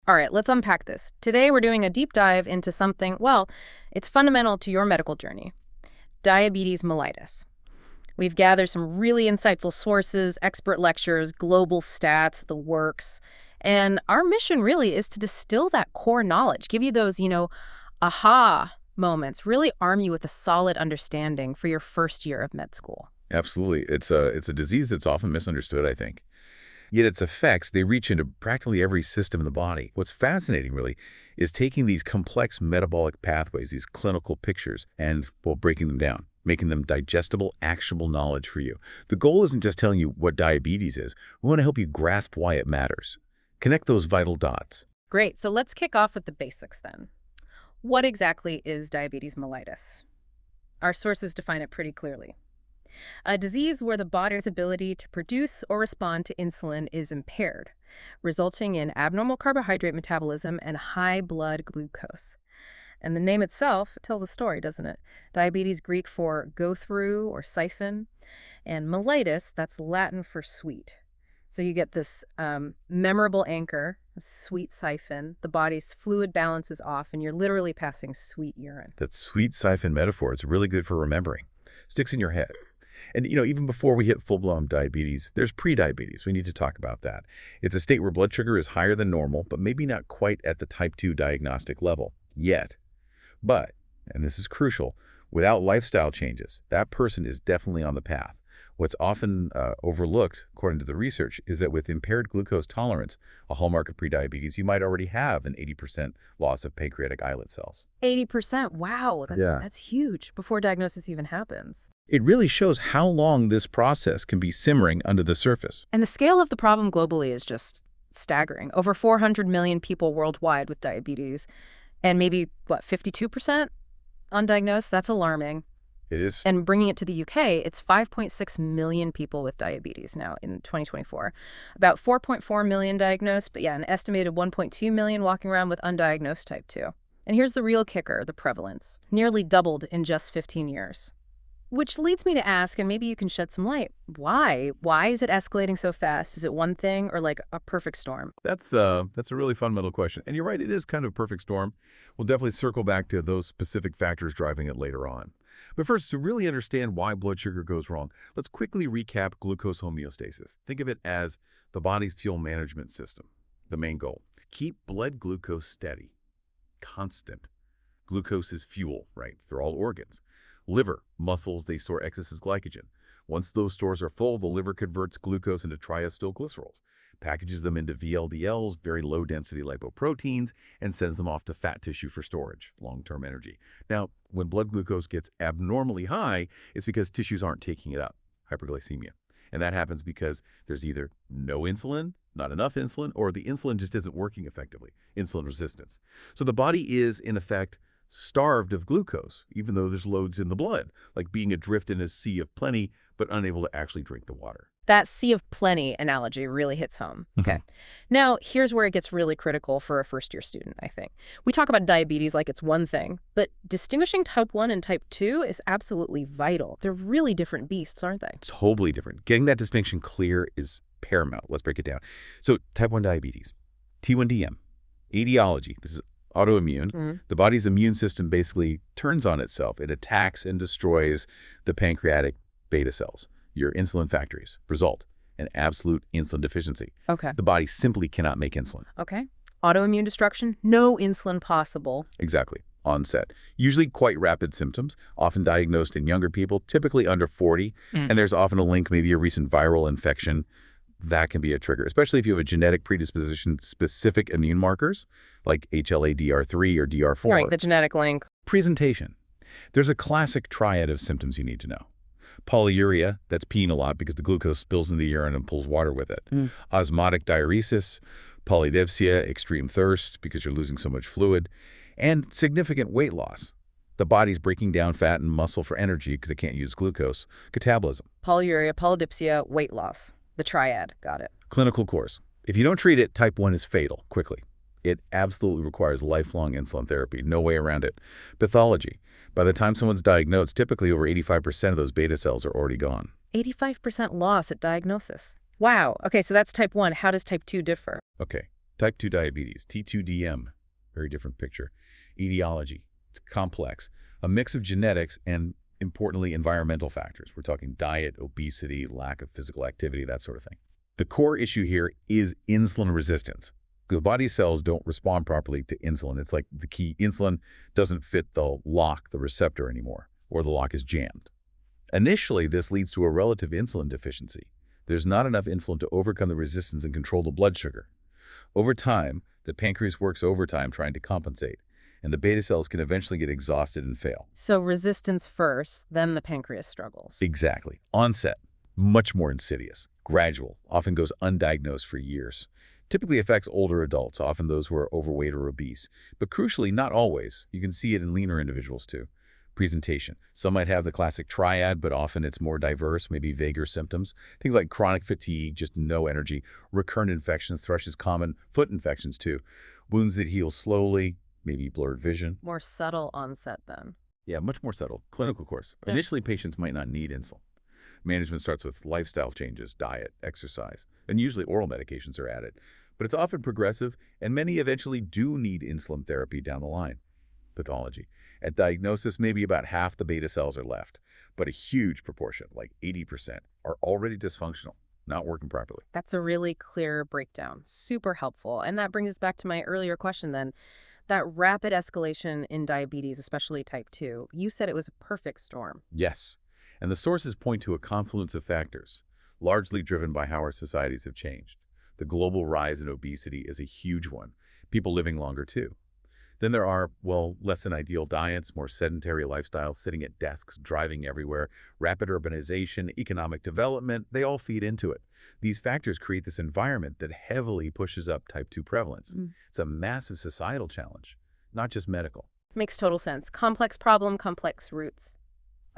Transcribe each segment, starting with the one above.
All right, let's unpack this. Today, we're doing a deep dive into something, well, it's fundamental to your medical journey: diabetes mellitus. We've gathered some really insightful sources, expert lectures, global stats, the works. And our mission really is to distill that core knowledge, give you those, aha moments, really arm you with a solid understanding for your first year of med school. Absolutely. It's a disease that's often misunderstood, I think. Yet its effects, they reach into practically every system in the body. What's fascinating, really, is taking these complex metabolic pathways, these clinical pictures, and, well, breaking them down, making them digestible, actionable knowledge for you. The goal isn't just telling you what diabetes is. We want to help you grasp why it matters. Connect those vital dots. Great, so let's kick off with the basics then. What exactly is diabetes mellitus? Our sources define it pretty clearly: a disease where the body's ability to produce or respond to insulin is impaired, resulting in abnormal carbohydrate metabolism and high blood glucose. And the name itself tells a story, doesn't it? Diabetes, Greek for go through or siphon, and mellitus, that's Latin for sweet. So you get this memorable anchor, a sweet siphon. The body's fluid balance is off, and you're literally passing sweet urine. That sweet siphon metaphor, it's really good for remembering. Sticks in your head. And, even before we hit full-blown diabetes, there's prediabetes. We need to talk about that. It's a state where blood sugar is higher than normal, but maybe not quite at the type 2 diagnostic level yet. But, and this is crucial, without lifestyle changes, that person is definitely on the path. What's often overlooked, according to the research, is that with impaired glucose tolerance, a hallmark of prediabetes, you might already have an 80% loss of pancreatic islet cells. 80%? Wow, that's huge, before diagnosis even happens. It really shows how long this process can be simmering under the surface. And the scale of the problem globally is just staggering. Over 400 million people worldwide with diabetes, and maybe, 52% undiagnosed? That's alarming. It is. And bringing it to the UK, it's 5.6 million people with diabetes now in 2024. About 4.4 million diagnosed, but an estimated 1.2 million walking around with undiagnosed type 2. And here's the real kicker, the prevalence. Nearly doubled in just 15 years. Which leads me to ask, and maybe you can shed some light, why? Why is it escalating so fast? Is it one thing or like a perfect storm? That's a really fundamental question. And you're right, it is kind of a perfect storm. We'll definitely circle back to those specific factors driving it later on. But first, to really understand why blood sugar goes wrong, let's quickly recap glucose homeostasis. Think of it as the body's fuel management system. The main goal: keep blood glucose steady, constant. Glucose is fuel, right, for all organs. Liver, muscles, they store excess as glycogen. Once those stores are full, the liver converts glucose into triacylglycerols, packages them into VLDLs, very low-density lipoproteins, and sends them off to fat tissue for storage, long-term energy. Now, when blood glucose gets abnormally high, it's because tissues aren't taking it up, hyperglycemia. And that happens because there's either no insulin, not enough insulin, or the insulin just isn't working effectively, insulin resistance. So the body is, in effect, starved of glucose, even though there's loads in the blood, like being adrift in a sea of plenty, but unable to actually drink the water. That sea of plenty analogy really hits home. Okay. Now, here's where it gets really critical for a first-year student, I think. We talk about diabetes like it's one thing, but distinguishing type 1 and type 2 is absolutely vital. They're really different beasts, aren't they? Totally different. Getting that distinction clear is paramount. Let's break it down. So, type 1 diabetes, T1DM, etiology. This is autoimmune. The body's immune system basically turns on itself. It attacks and destroys the pancreatic beta cells, your insulin factories. Result: an absolute insulin deficiency. Okay. The body simply cannot make insulin. Okay. Autoimmune destruction, no insulin possible. Exactly. Onset. Usually quite rapid symptoms, often diagnosed in younger people, typically under 40. And there's often a link, maybe a recent viral infection. That can be a trigger, especially if you have a genetic predisposition, specific immune markers like HLA-DR3 or DR4. Right, the genetic link. Presentation. There's a classic triad of symptoms you need to know. Polyuria, that's peeing a lot because the glucose spills into the urine and pulls water with it. Osmotic diuresis, polydipsia, extreme thirst because you're losing so much fluid, and significant weight loss. The body's breaking down fat and muscle for energy because it can't use glucose. Catabolism. Polyuria, polydipsia, weight loss. The triad. Got it. Clinical course. If you don't treat it, type 1 is fatal quickly. It absolutely requires lifelong insulin therapy. No way around it. Pathology. By the time someone's diagnosed, typically over 85% of those beta cells are already gone. 85% loss at diagnosis. Wow. Okay, so that's type 1. How does type 2 differ? Okay. Type 2 diabetes, T2DM, very different picture. Etiology, it's complex. A mix of genetics and, importantly, environmental factors. We're talking diet, obesity, lack of physical activity, that sort of thing. The core issue here is insulin resistance. The body cells don't respond properly to insulin. It's like the key insulin doesn't fit the lock, the receptor anymore, or the lock is jammed. Initially, this leads to a relative insulin deficiency. There's not enough insulin to overcome the resistance and control the blood sugar. Over time, the pancreas works overtime trying to compensate, and the beta cells can eventually get exhausted and fail. So resistance first, then the pancreas struggles. Exactly. Onset, much more insidious, gradual, often goes undiagnosed for years. Typically affects older adults, often those who are overweight or obese. But crucially, not always. You can see it in leaner individuals too. Presentation. Some might have the classic triad, but often it's more diverse, maybe vaguer symptoms. Things like chronic fatigue, just no energy, recurrent infections, thrush is common, foot infections too, wounds that heal slowly, maybe blurred vision. More subtle onset then. Yeah, much more subtle. Clinical course. Yeah. Initially, patients might not need insulin. Management starts with lifestyle changes, diet, exercise, and usually oral medications are added. But it's often progressive, and many eventually do need insulin therapy down the line. Pathology. At diagnosis, maybe about half the beta cells are left, but a huge proportion, like 80%, are already dysfunctional, not working properly. That's a really clear breakdown. Super helpful. And that brings us back to my earlier question then. That rapid escalation in diabetes, especially type 2, you said it was a perfect storm. Yes, and the sources point to a confluence of factors, largely driven by how our societies have changed. The global rise in obesity is a huge one, people living longer too. Then there are, well, less than ideal diets, more sedentary lifestyles, sitting at desks, driving everywhere, rapid urbanization, economic development, they all feed into it. These factors create this environment that heavily pushes up type 2 prevalence. It's a massive societal challenge, not just medical. Makes total sense. Complex problem, complex roots.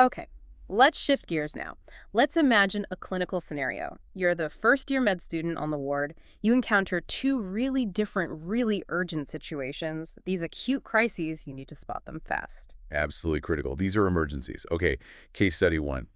Okay, let's shift gears now. Let's imagine a clinical scenario. You're the first-year med student on the ward. You encounter two really different, really urgent situations. These acute crises, you need to spot them fast. Absolutely critical. These are emergencies. Okay, case study 1.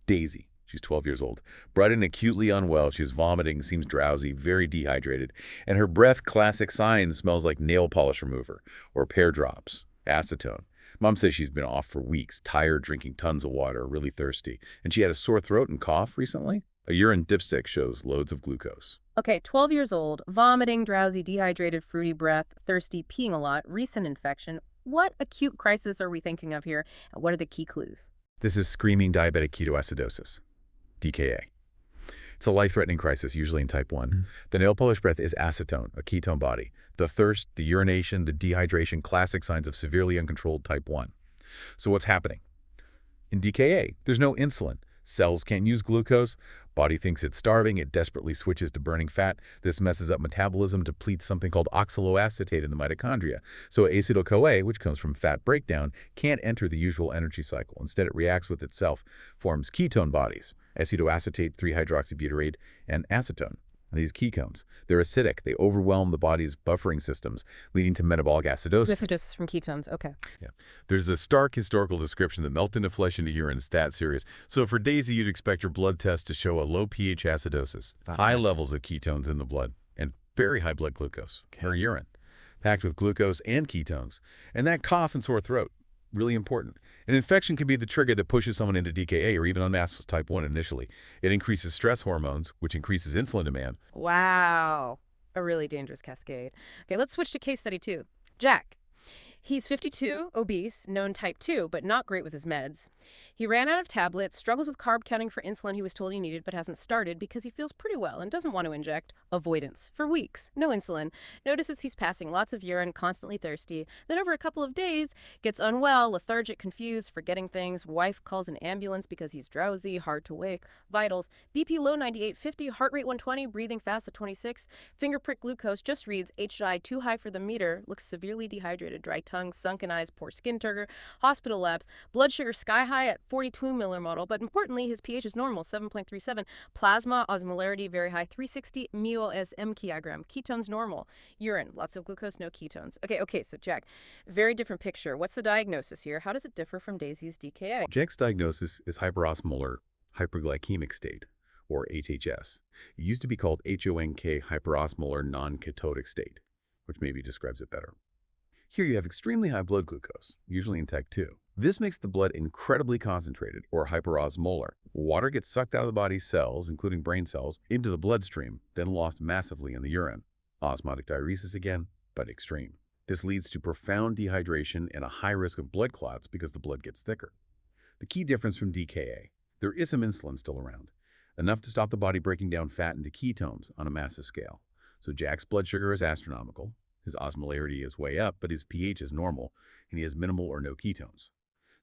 Daisy. She's 12 years old. Brought in acutely unwell. She's vomiting, seems drowsy, very dehydrated. And her breath, classic signs, smells like nail polish remover or pear drops, acetone. Mom says she's been off for weeks, tired, drinking tons of water, really thirsty. And she had a sore throat and cough recently. A urine dipstick shows loads of glucose. Okay, 12 years old, vomiting, drowsy, dehydrated, fruity breath, thirsty, peeing a lot, recent infection. What acute crisis are we thinking of here? And what are the key clues? This is screaming diabetic ketoacidosis, DKA. It's a life-threatening crisis, usually in type 1. The nail polish breath is acetone, a ketone body. The thirst, the urination, the dehydration, classic signs of severely uncontrolled type 1. So what's happening? In DKA, there's no insulin. Cells can't use glucose. Body thinks it's starving. It desperately switches to burning fat. This messes up metabolism, depletes something called oxaloacetate in the mitochondria. So acetyl-CoA, which comes from fat breakdown, can't enter the usual energy cycle. Instead, it reacts with itself, forms ketone bodies, acetoacetate, 3-hydroxybutyrate, and acetone. And these ketones, they're acidic. They overwhelm the body's buffering systems, leading to metabolic acidosis. Glycosis from ketones, okay. Yeah. There's a stark historical description that melt into flesh into urine is that serious. So for Daisy, you'd expect your blood test to show a low pH acidosis, high levels of ketones in the blood, and very high blood glucose. Her urine, packed with glucose and ketones. And that cough and sore throat, really important. An infection can be the trigger that pushes someone into DKA or even unmasks type 1 initially. It increases stress hormones, which increases insulin demand. Wow. A really dangerous cascade. Okay, let's switch to case study 2. Jack. He's 52, obese, known type 2, but not great with his meds. He ran out of tablets, struggles with carb counting for insulin he was told he needed but hasn't started because he feels pretty well and doesn't want to inject. Avoidance. For weeks. No insulin. Notices he's passing lots of urine, constantly thirsty. Then over a couple of days, gets unwell, lethargic, confused, forgetting things. Wife calls an ambulance because he's drowsy, hard to wake. Vitals. BP low 98/50, heart rate 120, breathing fast at 26. Finger prick glucose just reads HI too high for the meter. Looks severely dehydrated, dry tongue, sunken eyes, poor skin turgor, hospital labs, blood sugar sky high at 42 millimole, but importantly, his pH is normal, 7.37, plasma osmolarity very high, 360 μs/m kilogram, ketones normal, urine, lots of glucose, no ketones. Okay, so Jack, very different picture. What's the diagnosis here? How does it differ from Daisy's DKA? Jack's diagnosis is hyperosmolar, hyperglycaemic state, or HHS. It used to be called HONK, hyperosmolar non-ketotic state, which maybe describes it better. Here you have extremely high blood glucose, usually in type 2. This makes the blood incredibly concentrated, or hyperosmolar. Water gets sucked out of the body's cells, including brain cells, into the bloodstream, then lost massively in the urine. Osmotic diuresis again, but extreme. This leads to profound dehydration and a high risk of blood clots because the blood gets thicker. The key difference from DKA: there is some insulin still around, enough to stop the body breaking down fat into ketones on a massive scale. So Jack's blood sugar is astronomical, his osmolarity is way up, but his pH is normal, and he has minimal or no ketones.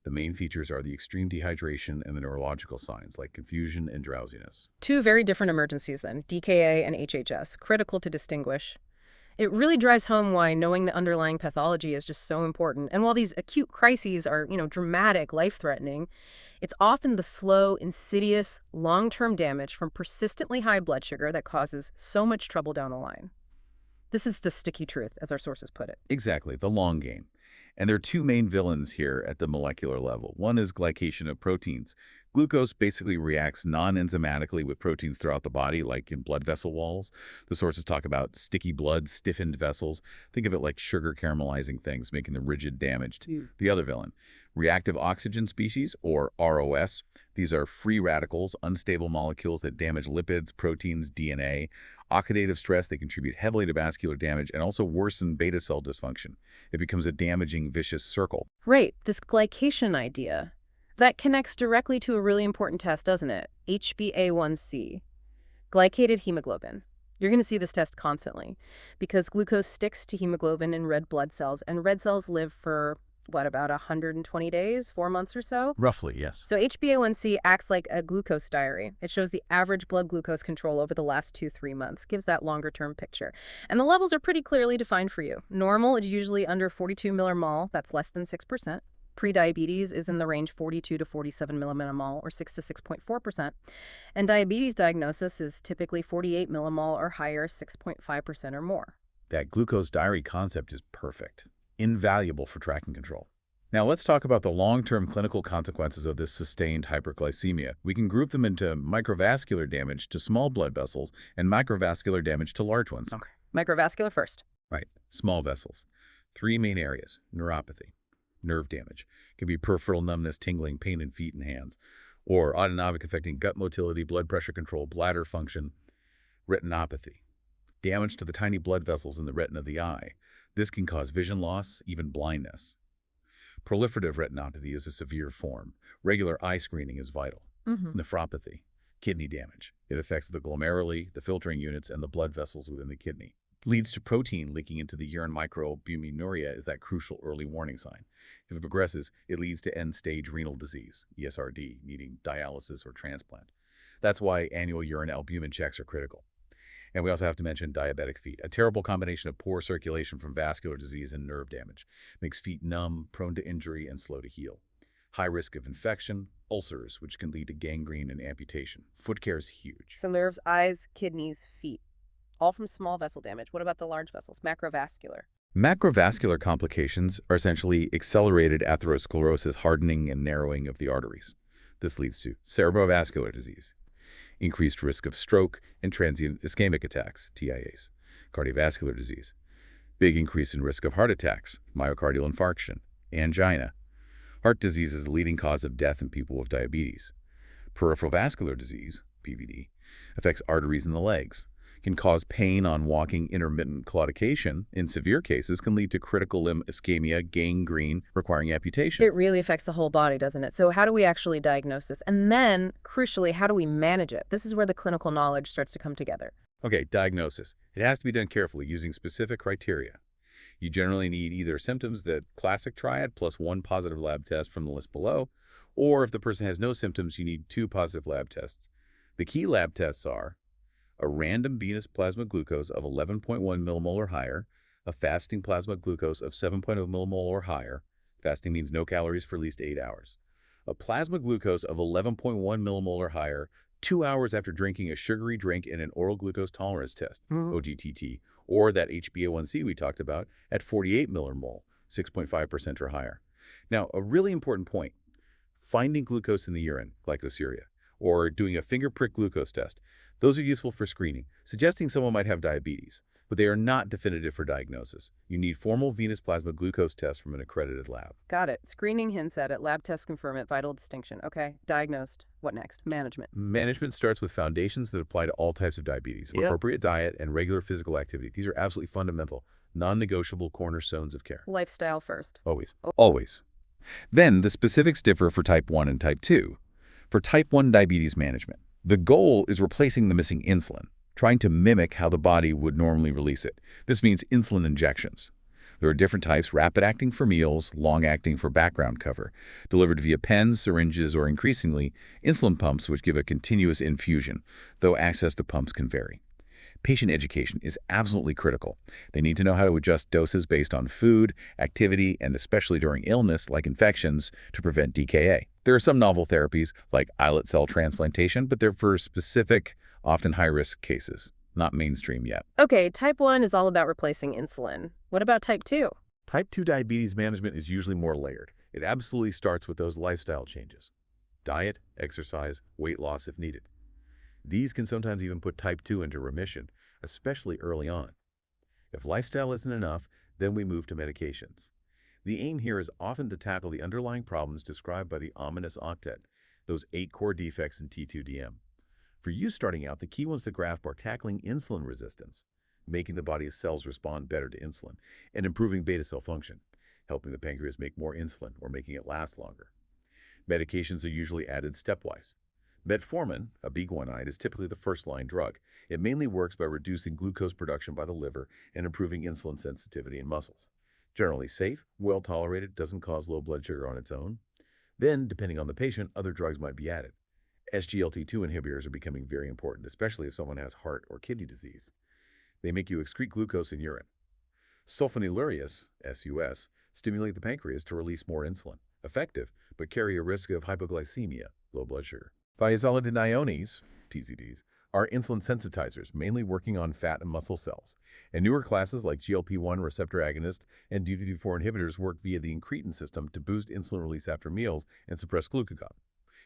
The main features are the extreme dehydration and the neurological signs like confusion and drowsiness. Two very different emergencies then, DKA and HHS, critical to distinguish. It really drives home why knowing the underlying pathology is just so important. And while these acute crises are, dramatic, life-threatening, it's often the slow, insidious, long-term damage from persistently high blood sugar that causes so much trouble down the line. This is the sticky truth, as our sources put it. Exactly, the long game. And there are two main villains here at the molecular level. One is glycation of proteins. Glucose basically reacts non-enzymatically with proteins throughout the body, like in blood vessel walls. The sources talk about sticky blood, stiffened vessels. Think of it like sugar caramelizing things, making them rigid, damaged. The other villain, reactive oxygen species, or ROS. These are free radicals, unstable molecules that damage lipids, proteins, DNA. Oxidative stress, they contribute heavily to vascular damage and also worsen beta cell dysfunction. It becomes a damaging, vicious circle. Right, this glycation idea. That connects directly to a really important test, doesn't it? HbA1c, glycated hemoglobin. You're going to see this test constantly because glucose sticks to hemoglobin in red blood cells, and red cells live for, about 120 days, 4 months or so? Roughly, yes. So HbA1c acts like a glucose diary. It shows the average blood glucose control over the last 2-3 months, gives that longer-term picture. And the levels are pretty clearly defined for you. Normal is usually under 42 millimol, that's less than 6%. Prediabetes is in the range 42 to 47 millimol, or 6 to 6.4%. And diabetes diagnosis is typically 48 millimol or higher, 6.5% or more. That glucose diary concept is perfect. Invaluable for tracking control. Now let's talk about the long-term clinical consequences of this sustained hyperglycemia. We can group them into microvascular damage to small blood vessels and microvascular damage to large ones. Okay. Microvascular first. Right. Small vessels. 3 main areas. Neuropathy. Nerve damage. Can be peripheral numbness, tingling, pain in feet and hands. Or autonomic affecting gut motility, blood pressure control, bladder function. Retinopathy. Damage to the tiny blood vessels in the retina of the eye. This can cause vision loss, even blindness. Proliferative retinopathy is a severe form. Regular eye screening is vital. Nephropathy, kidney damage. It affects the glomeruli, the filtering units, and the blood vessels within the kidney. Leads to protein leaking into the urine. Microalbuminuria is that crucial early warning sign. If it progresses, it leads to end-stage renal disease, ESRD, needing dialysis or transplant. That's why annual urine albumin checks are critical. And we also have to mention diabetic feet, a terrible combination of poor circulation from vascular disease and nerve damage. Makes feet numb, prone to injury, and slow to heal. High risk of infection, ulcers, which can lead to gangrene and amputation. Foot care is huge. So nerves, eyes, kidneys, feet. All from small vessel damage. What about the large vessels? Macrovascular. Macrovascular complications are essentially accelerated atherosclerosis, hardening and narrowing of the arteries. This leads to cerebrovascular disease, increased risk of stroke and transient ischemic attacks, TIAs, cardiovascular disease, big increase in risk of heart attacks, myocardial infarction, angina. Heart disease is the leading cause of death in people with diabetes. Peripheral vascular disease, PVD, affects arteries in the legs, can cause pain on walking. Intermittent claudication, in severe cases, can lead to critical limb ischemia, gangrene, requiring amputation. It really affects the whole body, doesn't it? So how do we actually diagnose this? And then, crucially, how do we manage it? This is where the clinical knowledge starts to come together. Okay, diagnosis. It has to be done carefully using specific criteria. You generally need either symptoms, that classic triad, plus 1 positive lab test from the list below, or if the person has no symptoms, you need 2 positive lab tests. The key lab tests are a random venous plasma glucose of 11.1 millimole or higher, a fasting plasma glucose of 7.0 millimole or higher. Fasting means no calories for at least 8 hours. A plasma glucose of 11.1 millimole or higher 2 hours after drinking a sugary drink, in an oral glucose tolerance test, OGTT, or that HbA1c we talked about at 48 millimole, 6.5% or higher. Now, a really important point, finding glucose in the urine, glycosuria, or doing a finger prick glucose test. Those are useful for screening, suggesting someone might have diabetes, but they are not definitive for diagnosis. You need formal venous plasma glucose tests from an accredited lab. Got it. Screening hints at it. Lab tests confirm it. Vital distinction. Okay. Diagnosed. What next? Management. Management starts with foundations that apply to all types of diabetes, appropriate diet, and regular physical activity. These are absolutely fundamental, non-negotiable cornerstones of care. Lifestyle first. Always. Always. Then the specifics differ for type 1 and type 2. For type 1 diabetes management, the goal is replacing the missing insulin, trying to mimic how the body would normally release it. This means insulin injections. There are different types: rapid-acting for meals, long-acting for background cover, delivered via pens, syringes, or increasingly, insulin pumps which give a continuous infusion, though access to pumps can vary. Patient education is absolutely critical. They need to know how to adjust doses based on food, activity, and especially during illness like infections to prevent DKA. There are some novel therapies like islet cell transplantation, but they're for specific, often high-risk cases, not mainstream yet. Okay, type 1 is all about replacing insulin. What about type 2? Type 2 diabetes management is usually more layered. It absolutely starts with those lifestyle changes: diet, exercise, weight loss if needed. These can sometimes even put type 2 into remission, especially early on. If lifestyle isn't enough, then we move to medications. The aim here is often to tackle the underlying problems described by the ominous octet, those 8 core defects in T2DM. For you starting out, the key ones to grasp are tackling insulin resistance, making the body's cells respond better to insulin, and improving beta cell function, helping the pancreas make more insulin or making it last longer. Medications are usually added stepwise. Metformin, a biguanide, is typically the first-line drug. It mainly works by reducing glucose production by the liver and improving insulin sensitivity in muscles. Generally safe, well-tolerated, doesn't cause low blood sugar on its own. Then, depending on the patient, other drugs might be added. SGLT2 inhibitors are becoming very important, especially if someone has heart or kidney disease. They make you excrete glucose in urine. Sulfonylureas, SUS, stimulate the pancreas to release more insulin. Effective, but carry a risk of hypoglycemia, low blood sugar. Thiazolidinediones, TZDs, are insulin sensitizers, mainly working on fat and muscle cells. And newer classes like GLP-1 receptor agonists and DPP-4 inhibitors work via the incretin system to boost insulin release after meals and suppress glucagon.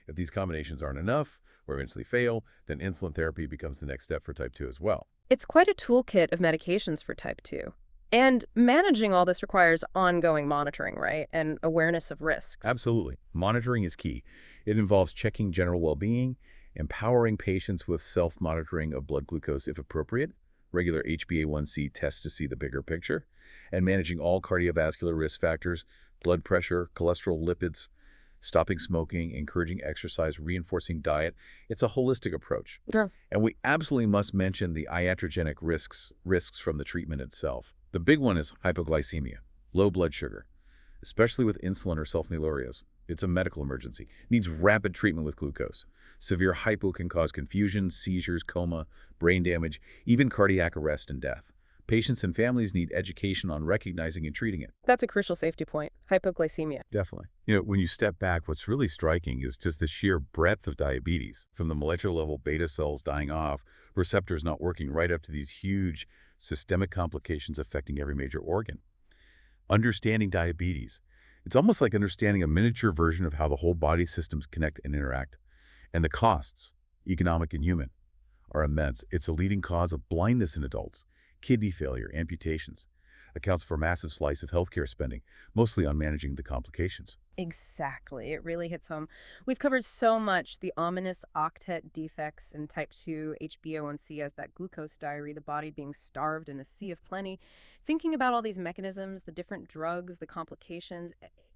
If these combinations aren't enough, or eventually fail, then insulin therapy becomes the next step for type 2 as well. It's quite a toolkit of medications for type 2. And managing all this requires ongoing monitoring, right? And awareness of risks. Absolutely. Monitoring is key. It involves checking general well-being, empowering patients with self-monitoring of blood glucose if appropriate, regular HbA1c tests to see the bigger picture, and managing all cardiovascular risk factors, blood pressure, cholesterol, lipids, stopping smoking, encouraging exercise, reinforcing diet. It's a holistic approach. Yeah. And we absolutely must mention the iatrogenic risks from the treatment itself. The big one is hypoglycemia, low blood sugar, especially with insulin or sulfonylureas. It's a medical emergency. It needs rapid treatment with glucose. Severe hypo can cause confusion, seizures, coma, brain damage, even cardiac arrest and death. Patients and families need education on recognizing and treating it. That's a crucial safety point, hypoglycemia. Definitely. When you step back, what's really striking is just the sheer breadth of diabetes, from the molecular level beta cells dying off, receptors not working, right up to these huge systemic complications affecting every major organ. Understanding diabetes, it's almost like understanding a miniature version of how the whole body systems connect and interact. And the costs, economic and human, are immense. It's a leading cause of blindness in adults, kidney failure, amputations. Accounts for a massive slice of healthcare spending, mostly on managing the complications. Exactly. It really hits home. We've covered so much: the ominous octet defects in type 2, HbA1c as that glucose diary, the body being starved in a sea of plenty. Thinking about all these mechanisms, the different drugs, the complications,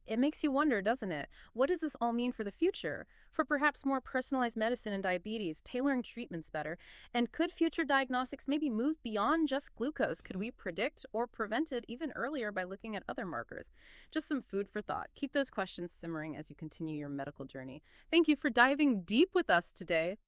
it makes you wonder, doesn't it? What does this all mean for the future? For perhaps more personalized medicine in diabetes, tailoring treatments better? And could future diagnostics maybe move beyond just glucose? Could we predict or prevent it even earlier by looking at other markers? Just some food for thought. Keep those questions simmering as you continue your medical journey. Thank you for diving deep with us today.